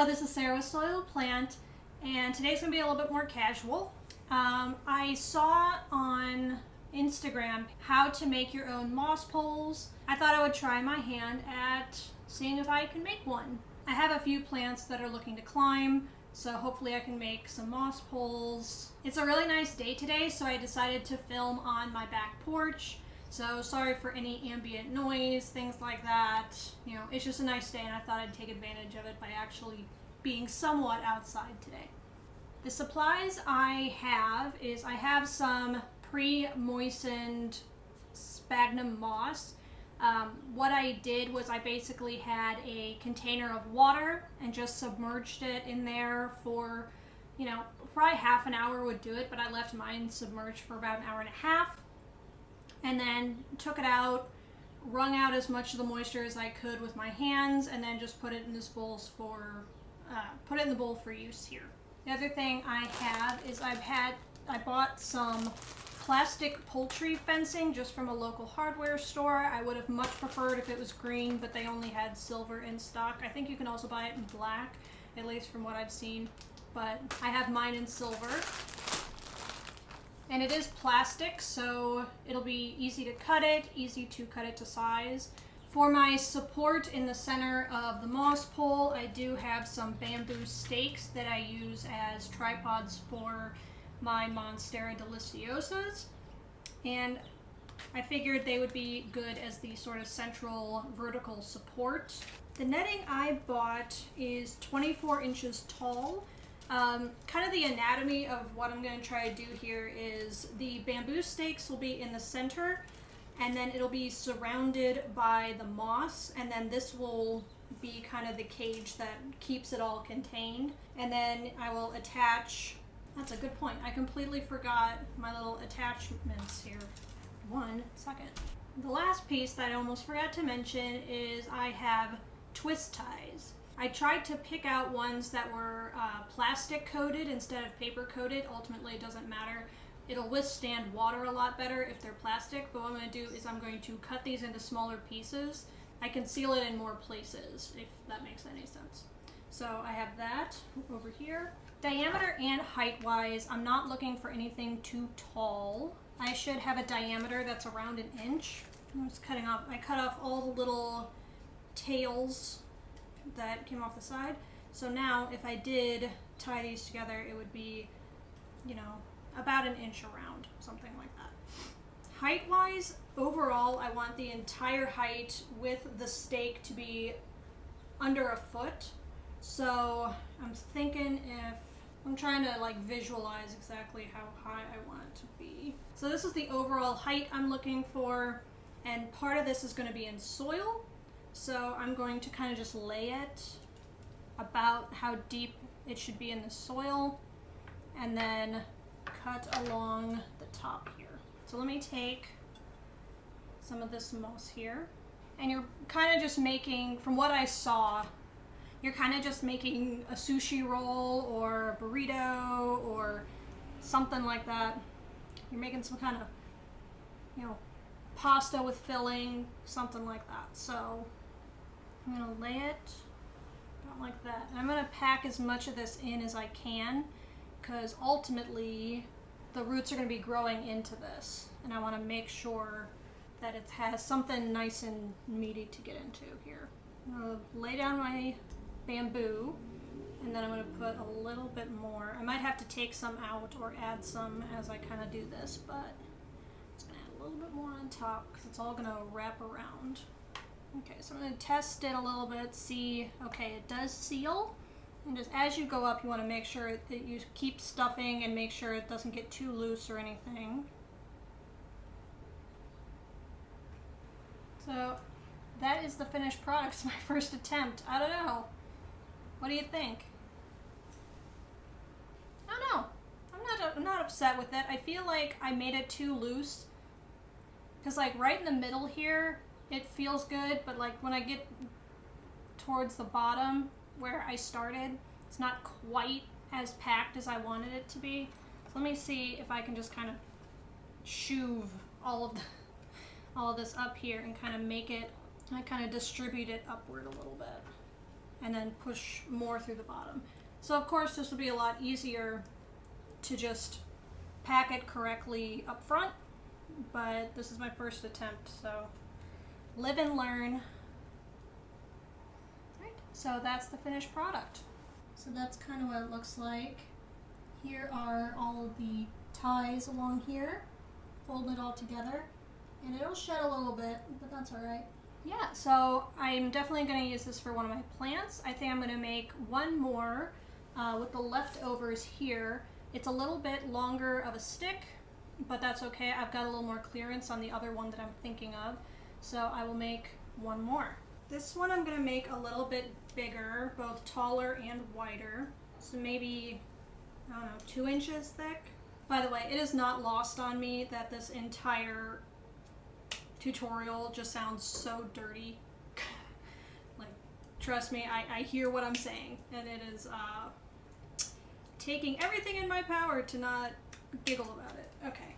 Hello, this is Sarah with soiledplant, and today's going to be a little bit more casual. I saw on Instagram how to make your own moss poles. I thought I would try my hand at seeing if I can make one. I have a few plants that are looking to climb, so hopefully I can make some moss poles. It's a really nice day today, so I decided to film on my back porch. So sorry for any ambient noise, things like that. You know, it's just a nice day and I thought I'd take advantage of it by actually being somewhat outside today. The supplies I have is I have some pre-moistened sphagnum moss. What I did was I basically had a container of water and just submerged it in there for, you know, probably half an hour would do it, but I left mine submerged for about an hour and a half. And then took it out, wrung out as much of the moisture as I could with my hands, and then just put it in this bowl put it in the bowl for use here. The other thing I have is I bought some plastic poultry fencing just from a local hardware store. I would have much preferred if it was green, but they only had silver in stock. I think you can also buy it in black, at least from what I've seen, but I have mine in silver. And it is plastic, so it'll be easy to cut it to size. For my support in the center of the moss pole, I do have some bamboo stakes that I use as tripods for my Monstera deliciosas. And I figured they would be good as the sort of central vertical support. The netting I bought is 24 inches tall. Kind of the anatomy of what I'm going to try to do here is the bamboo stakes will be in the center, and then it'll be surrounded by the moss, and then this will be kind of the cage that keeps it all contained. And then I will attach, that's a good point, I completely forgot my little attachments here. 1 second. The last piece that I almost forgot to mention is I have twist ties. I tried to pick out ones that were plastic coated instead of paper coated. Ultimately, it doesn't matter. It'll withstand water a lot better if they're plastic, but what I'm going to do is I'm going to cut these into smaller pieces. I can seal it in more places, if that makes any sense. So I have that over here. Diameter and height-wise, I'm not looking for anything too tall. I should have a diameter that's around 1 inch. I cut off all the little tails that came off the side. So now if I did tie these together, it would be, you know, about 1 inch around, something like that. Height wise, overall I want the entire height with the stake to be under 1 foot. So I'm thinking, if I'm trying to like visualize exactly how high I want it to be. So this is the overall height I'm looking for, and part of this is going to be in soil. So I'm going to kind of just lay it about how deep it should be in the soil, and then cut along the top here. So let me take some of this moss here, and you're kind of just making, from what I saw, you're kind of just making a sushi roll or a burrito or something like that. You're making some kind of, you know, pasta with filling, something like that. So I'm going to lay it about like that. And I'm going to pack as much of this in as I can, because ultimately the roots are going to be growing into this. And I want to make sure that it has something nice and meaty to get into here. I'm going to lay down my bamboo, and then I'm going to put a little bit more. I might have to take some out or add some as I kind of do this, but it's going to add a little bit more on top because it's all going to wrap around. Okay, so I'm going to test it a little bit, see, okay, it does seal, and just as you go up, you want to make sure that you keep stuffing and make sure it doesn't get too loose or anything. So that is the finished product. It's my first attempt. I don't know. What do you think? I don't know. I'm not upset with it. I feel like I made it too loose, because like right in the middle here, it feels good, but like when I get towards the bottom where I started, it's not quite as packed as I wanted it to be. So let me see if I can just kind of shoove all of this up here and kind of make it, I kind of distribute it upward a little bit. and then push more through the bottom. So of course this would be a lot easier to just pack it correctly up front, but this is my first attempt, so live and learn. Right, so that's the finished product. So that's kind of what it looks like. Here are all of the ties along here. Fold it all together, and it'll shed a little bit, but that's all right. Yeah, so I'm definitely going to use this for one of my plants. I think I'm going to make one more with the leftovers here. It's a little bit longer of a stick, but that's okay. I've got a little more clearance on the other one that I'm thinking of, so I will make one more. This one I'm going to make a little bit bigger, both taller and wider, so maybe, I don't know, 2 inches thick. By the way, it is not lost on me that this entire tutorial just sounds so dirty. Like, trust me, I hear what I'm saying, and it is taking everything in my power to not giggle about it. Okay,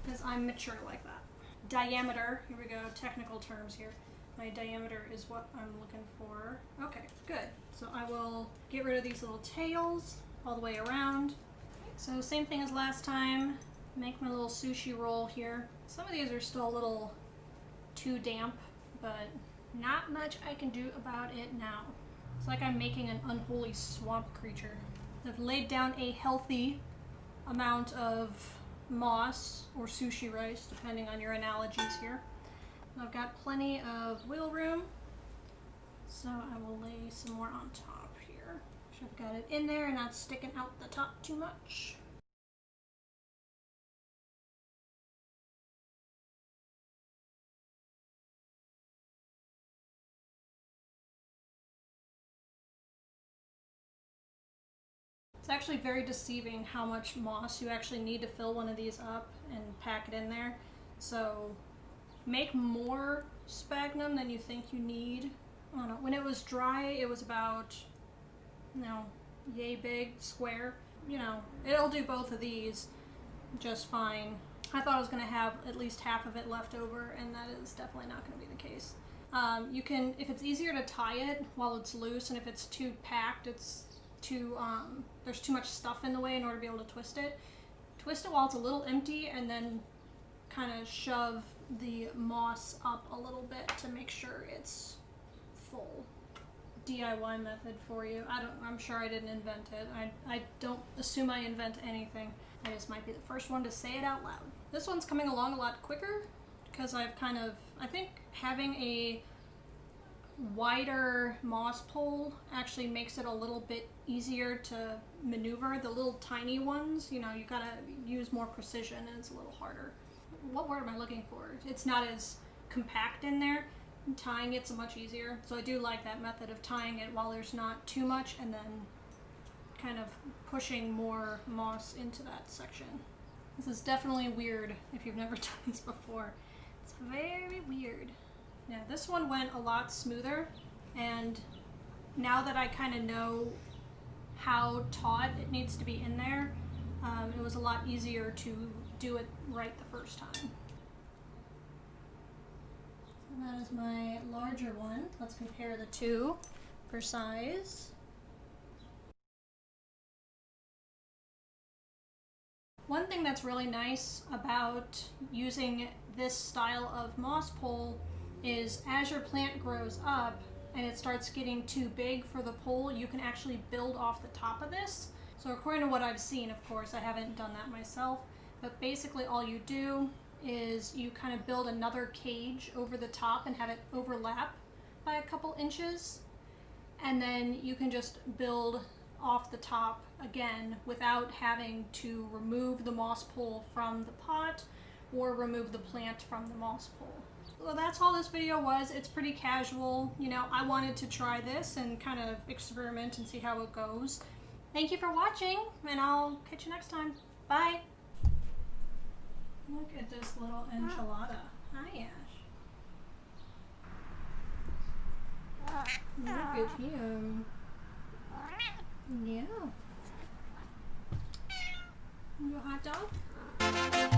because I'm mature like that. Diameter, here we go, technical terms here. My diameter is what I'm looking for. Okay, good. So I will get rid of these little tails all the way around. So same thing as last time, make my little sushi roll here. Some of these are still a little too damp, but not much I can do about it now. It's like I'm making an unholy swamp creature. I've laid down a healthy amount of moss or sushi rice, depending on your analogies here. I've got plenty of wiggle room, so I will lay some more on top here. I've got it in there and not sticking out the top too much. It's actually very deceiving how much moss you actually need to fill one of these up and pack it in there. So make more sphagnum than you think you need. I don't know, when it was dry it was about, you know, yay big square. You know, it'll do both of these just fine. I thought I was going to have at least half of it left over, and that is definitely not going to be the case. You can, if it's easier to tie it while it's loose, and if it's too packed, it's too, there's too much stuff in the way in order to be able to twist it. Twist it while it's a little empty, and then kind of shove the moss up a little bit to make sure it's full. DIY method for you. I'm sure I didn't invent it. I don't assume I invent anything. I just might be the first one to say it out loud. This one's coming along a lot quicker because I've kind of, I think having a wider moss pole actually makes it a little bit easier to maneuver. The little tiny ones, you know, you gotta use more precision and it's a little harder. What word am I looking for? It's not as compact in there. Tying it's much easier. So I do like that method of tying it while there's not too much and then kind of pushing more moss into that section. This is definitely weird if you've never done this before. It's very weird. Yeah, this one went a lot smoother, and now that I kind of know how taut it needs to be in there, it was a lot easier to do it right the first time. So that is my larger one. Let's compare the two for size. One thing that's really nice about using this style of moss pole is as your plant grows up and it starts getting too big for the pole, you can actually build off the top of this. So according to what I've seen, of course, I haven't done that myself, but basically all you do is you kind of build another cage over the top and have it overlap by a couple inches, and then you can just build off the top again without having to remove the moss pole from the pot or remove the plant from the moss pole. Well, that's all this video was. It's pretty casual. You know, I wanted to try this and kind of experiment and see how it goes. Thank you for watching, and I'll catch you next time. Bye! Look at this little enchilada. Hi, Ash. Look at him. Yeah. You a hot dog?